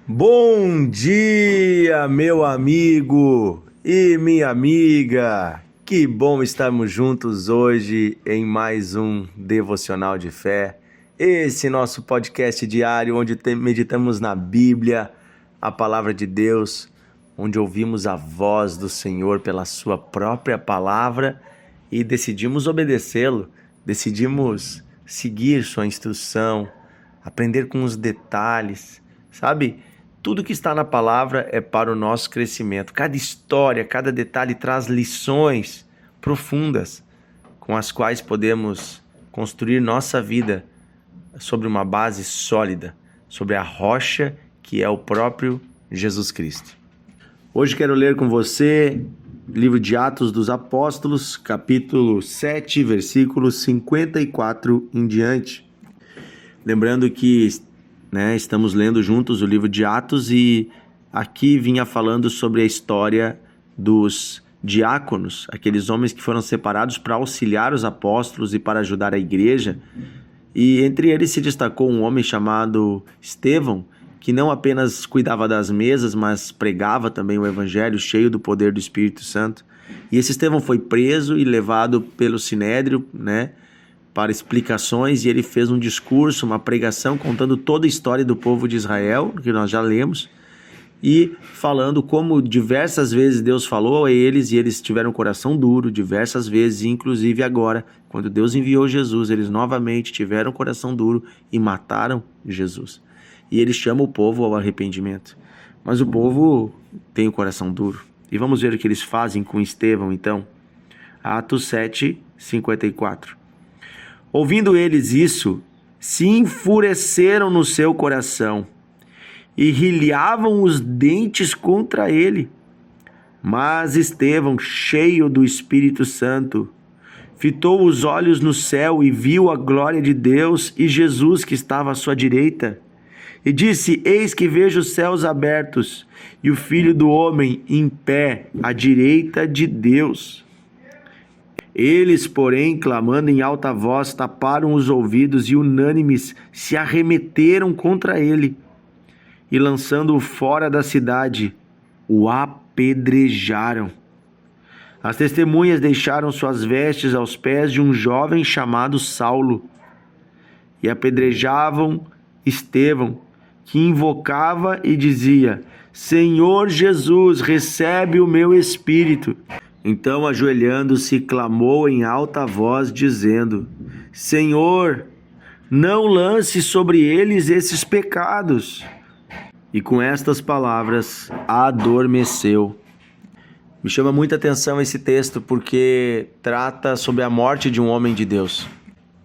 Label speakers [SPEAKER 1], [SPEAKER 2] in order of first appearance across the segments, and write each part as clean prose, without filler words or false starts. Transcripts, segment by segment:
[SPEAKER 1] Bom dia, meu amigo e minha amiga. Que bom estarmos juntos hoje em mais um Devocional de Fé. Esse nosso podcast diário onde meditamos na Bíblia, a palavra de Deus, onde ouvimos a voz do Senhor pela sua própria palavra e decidimos obedecê-lo, decidimos seguir sua instrução, aprender com os detalhes, sabe? Tudo que está na palavra é para o nosso crescimento. Cada história, cada detalhe traz lições profundas com as quais podemos construir nossa vida sobre uma base sólida, sobre a rocha que é o próprio Jesus Cristo. Hoje quero ler com você livro de Atos dos Apóstolos, capítulo 7, versículos 54 em diante. Lembrando que estamos lendo juntos o livro de Atos e aqui vinha falando sobre a história dos diáconos, aqueles homens que foram separados para auxiliar os apóstolos e para ajudar a igreja. E entre eles se destacou um homem chamado Estevão, que não apenas cuidava das mesas, mas pregava também o evangelho cheio do poder do Espírito Santo. E esse Estevão foi preso e levado pelo Sinédrio, para explicações, e ele fez um discurso, uma pregação contando toda a história do povo de Israel, que nós já lemos, e falando como diversas vezes Deus falou a eles, e eles tiveram um coração duro diversas vezes, inclusive agora, quando Deus enviou Jesus, eles novamente tiveram um coração duro e mataram Jesus. E ele chama o povo ao arrependimento. Mas o povo tem o coração duro. E vamos ver o que eles fazem com Estevão, então. Atos 7, 54. Ouvindo eles isso, se enfureceram no seu coração e rilhavam os dentes contra ele. Mas Estevão, cheio do Espírito Santo, fitou os olhos no céu e viu a glória de Deus e Jesus que estava à sua direita. E disse: Eis que vejo os céus abertos e o Filho do Homem em pé à direita de Deus. Eles, porém, clamando em alta voz, taparam os ouvidos e unânimes se arremeteram contra ele e, lançando-o fora da cidade, o apedrejaram. As testemunhas deixaram suas vestes aos pés de um jovem chamado Saulo e apedrejavam Estevão, que invocava e dizia: Senhor Jesus, recebe o meu espírito. Então, ajoelhando-se, clamou em alta voz, dizendo: Senhor, não lance sobre eles esses pecados. E com estas palavras, adormeceu. Me chama muita atenção esse texto porque trata sobre a morte de um homem de Deus.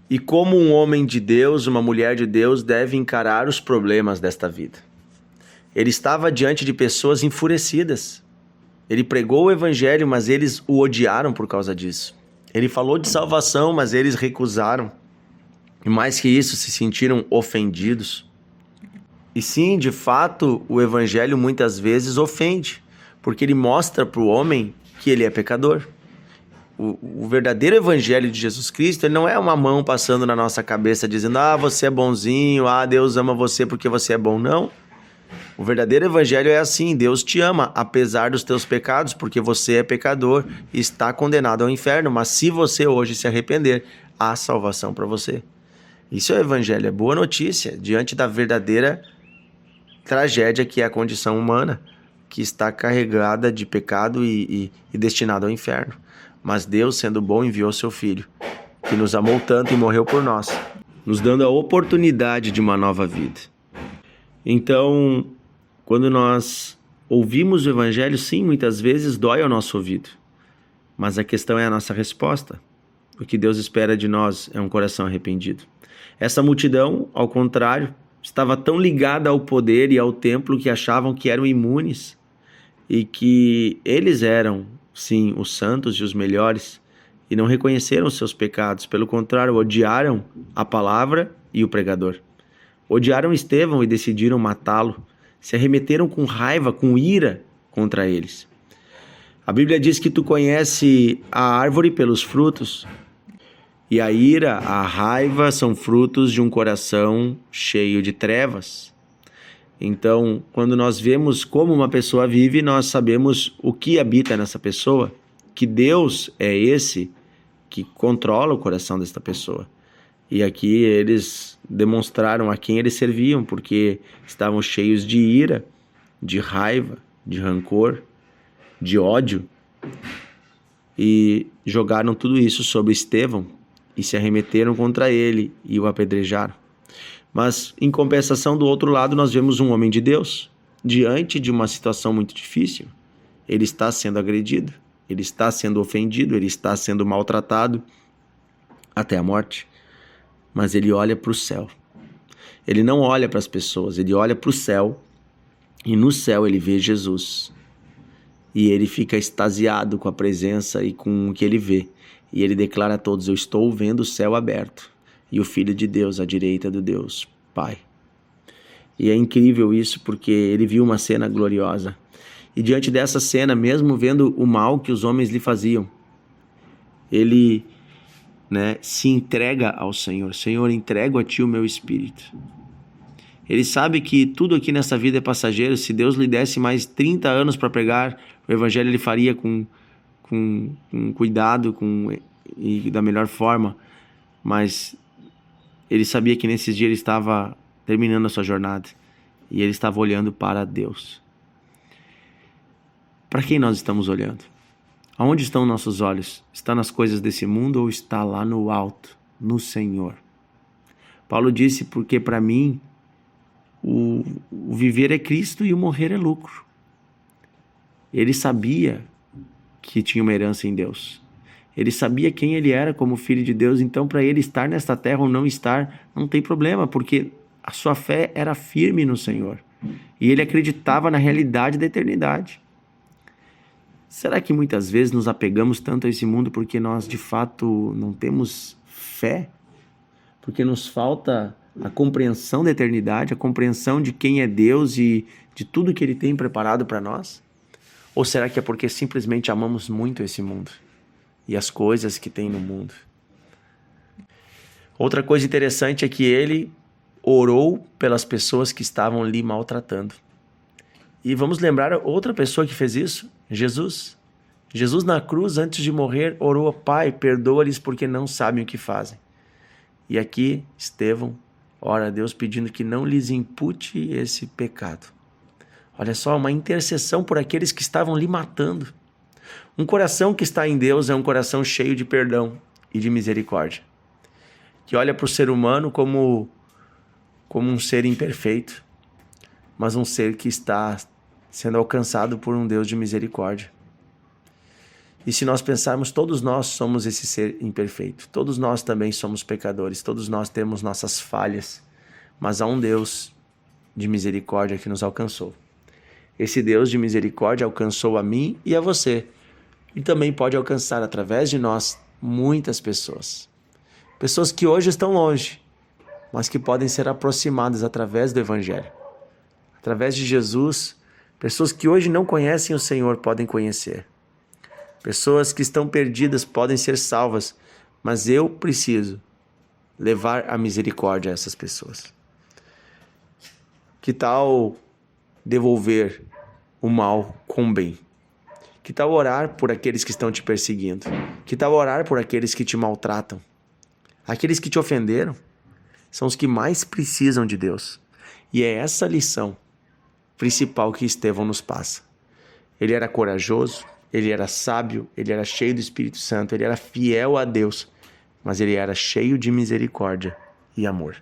[SPEAKER 1] E como um homem de Deus, uma mulher de Deus, deve encarar os problemas desta vida. Ele estava diante de pessoas enfurecidas. Ele pregou o evangelho, mas eles o odiaram por causa disso. Ele falou de salvação, mas eles recusaram. E mais que isso, se sentiram ofendidos. E sim, de fato, o evangelho muitas vezes ofende, porque ele mostra para o homem que ele é pecador. O verdadeiro evangelho de Jesus Cristo, ele não é uma mão passando na nossa cabeça dizendo: você é bonzinho, Deus ama você porque você é bom. Não. O verdadeiro evangelho é assim: Deus te ama apesar dos teus pecados, porque você é pecador e está condenado ao inferno, mas se você hoje se arrepender, há salvação para você. Isso é o evangelho, é boa notícia diante da verdadeira tragédia que é a condição humana, que está carregada de pecado e destinada ao inferno. Mas Deus, sendo bom, enviou seu Filho, que nos amou tanto e morreu por nós, nos dando a oportunidade de uma nova vida. Então, quando nós ouvimos o evangelho, sim, muitas vezes dói ao nosso ouvido. Mas a questão é a nossa resposta. O que Deus espera de nós é um coração arrependido. Essa multidão, ao contrário, estava tão ligada ao poder e ao templo que achavam que eram imunes e que eles eram, sim, os santos e os melhores, e não reconheceram seus pecados. Pelo contrário, odiaram a palavra e o pregador. Odiaram Estevão e decidiram matá-lo. Se arremeteram com raiva, com ira contra eles. A Bíblia diz que tu conhece a árvore pelos frutos. E a ira, a raiva são frutos de um coração cheio de trevas. Então, quando nós vemos como uma pessoa vive, nós sabemos o que habita nessa pessoa, que Deus é esse que controla o coração desta pessoa. E aqui eles demonstraram a quem eles serviam, porque estavam cheios de ira, de raiva, de rancor, de ódio, e jogaram tudo isso sobre Estevão e se arremeteram contra ele e o apedrejaram. Mas, em compensação, do outro lado, nós vemos um homem de Deus, diante de uma situação muito difícil. Ele está sendo agredido, ele está sendo ofendido, ele está sendo maltratado até a morte. Mas ele olha para o céu. Ele não olha para as pessoas, ele olha para o céu, e no céu ele vê Jesus. E ele fica extasiado com a presença e com o que ele vê. E ele declara a todos: eu estou vendo o céu aberto e o Filho de Deus à direita do Deus Pai. E é incrível isso, porque ele viu uma cena gloriosa. E diante dessa cena, mesmo vendo o mal que os homens lhe faziam, ele, se entrega ao Senhor. Senhor, entrego a Ti o meu espírito. Ele sabe que tudo aqui nessa vida é passageiro. Se Deus lhe desse mais 30 anos para pregar o Evangelho, ele faria com cuidado e da melhor forma. Mas ele sabia que nesses dias ele estava terminando a sua jornada. E ele estava olhando para Deus. Para quem nós estamos olhando? Aonde estão nossos olhos? Está nas coisas desse mundo ou está lá no alto, no Senhor? Paulo disse: porque para mim o viver é Cristo e o morrer é lucro. Ele sabia que tinha uma herança em Deus. Ele sabia quem ele era como filho de Deus. Então, para ele estar nesta terra ou não estar, não tem problema, porque a sua fé era firme no Senhor. E ele acreditava na realidade da eternidade. Será que muitas vezes nos apegamos tanto a esse mundo porque nós de fato não temos fé? Porque nos falta a compreensão da eternidade, a compreensão de quem é Deus e de tudo que Ele tem preparado para nós? Ou será que é porque simplesmente amamos muito esse mundo e as coisas que tem no mundo? Outra coisa interessante é que ele orou pelas pessoas que estavam lhe maltratando. E vamos lembrar outra pessoa que fez isso? Jesus. Jesus na cruz, antes de morrer, orou: Pai, perdoa-lhes porque não sabem o que fazem. E aqui, Estevão ora a Deus pedindo que não lhes impute esse pecado. Olha só, uma intercessão por aqueles que estavam lhe matando. Um coração que está em Deus é um coração cheio de perdão e de misericórdia, que olha para o ser humano como um ser imperfeito, mas um ser que está sendo alcançado por um Deus de misericórdia. E se nós pensarmos, todos nós somos esse ser imperfeito. Todos nós também somos pecadores. Todos nós temos nossas falhas. Mas há um Deus de misericórdia que nos alcançou. Esse Deus de misericórdia alcançou a mim e a você. E também pode alcançar através de nós muitas pessoas. Pessoas que hoje estão longe, mas que podem ser aproximadas através do Evangelho. Através de Jesus, pessoas que hoje não conhecem o Senhor podem conhecer. Pessoas que estão perdidas podem ser salvas, mas eu preciso levar a misericórdia a essas pessoas. Que tal devolver o mal com o bem? Que tal orar por aqueles que estão te perseguindo? Que tal orar por aqueles que te maltratam? Aqueles que te ofenderam são os que mais precisam de Deus. E é essa lição principal que Estevão nos passa. Ele era corajoso, ele era sábio, ele era cheio do Espírito Santo, ele era fiel a Deus, mas ele era cheio de misericórdia e amor.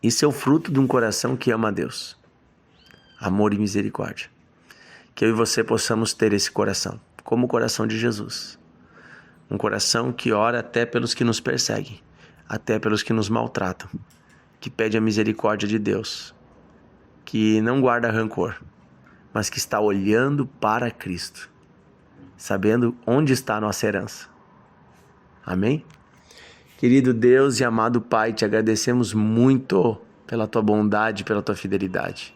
[SPEAKER 1] Isso é o fruto de um coração que ama a Deus. Amor e misericórdia. Que eu e você possamos ter esse coração, como o coração de Jesus. Um coração que ora até pelos que nos perseguem, até pelos que nos maltratam, que pede a misericórdia de Deus, que não guarda rancor, mas que está olhando para Cristo, sabendo onde está a nossa herança. Amém? Querido Deus e amado Pai, te agradecemos muito pela tua bondade, pela tua fidelidade.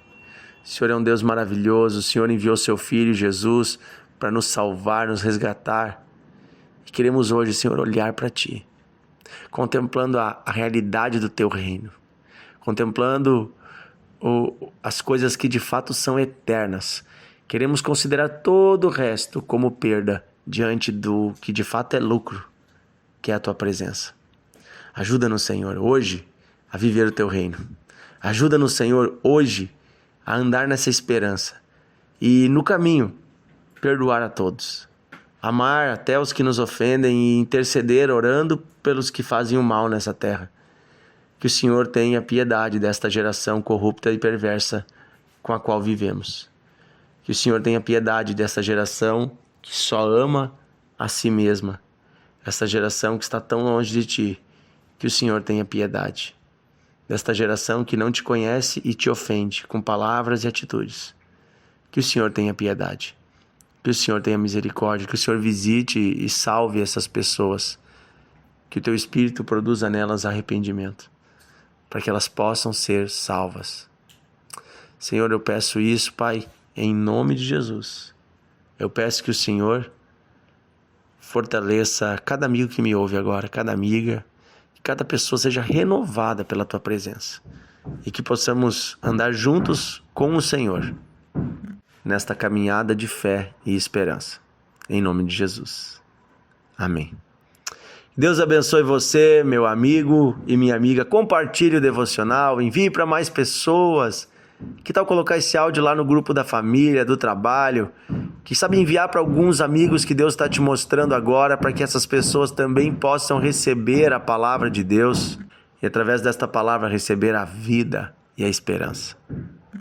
[SPEAKER 1] O Senhor é um Deus maravilhoso, o Senhor enviou seu Filho Jesus para nos salvar, nos resgatar. E queremos hoje, Senhor, olhar para Ti, contemplando a realidade do Teu reino, contemplando as coisas que de fato são eternas. Queremos considerar todo o resto como perda diante do que de fato é lucro, que é a tua presença. Ajuda-nos, Senhor, hoje a viver o teu reino. Ajuda-nos, Senhor, hoje a andar nessa esperança e no caminho perdoar a todos. Amar até os que nos ofendem e interceder orando pelos que fazem o mal nessa terra. Que o Senhor tenha piedade desta geração corrupta e perversa com a qual vivemos. Que o Senhor tenha piedade desta geração que só ama a si mesma. Esta geração que está tão longe de ti. Que o Senhor tenha piedade desta geração que não te conhece e te ofende com palavras e atitudes. Que o Senhor tenha piedade. Que o Senhor tenha misericórdia. Que o Senhor visite e salve essas pessoas. Que o teu Espírito produza nelas arrependimento, para que elas possam ser salvas. Senhor, eu peço isso, Pai, em nome de Jesus. Eu peço que o Senhor fortaleça cada amigo que me ouve agora, cada amiga, que cada pessoa seja renovada pela Tua presença e que possamos andar juntos com o Senhor nesta caminhada de fé e esperança. Em nome de Jesus. Amém. Deus abençoe você, meu amigo e minha amiga. Compartilhe o devocional, envie para mais pessoas. Que tal colocar esse áudio lá no grupo da família, do trabalho? Que sabe enviar para alguns amigos que Deus está te mostrando agora, para que essas pessoas também possam receber a palavra de Deus e através desta palavra receber a vida e a esperança.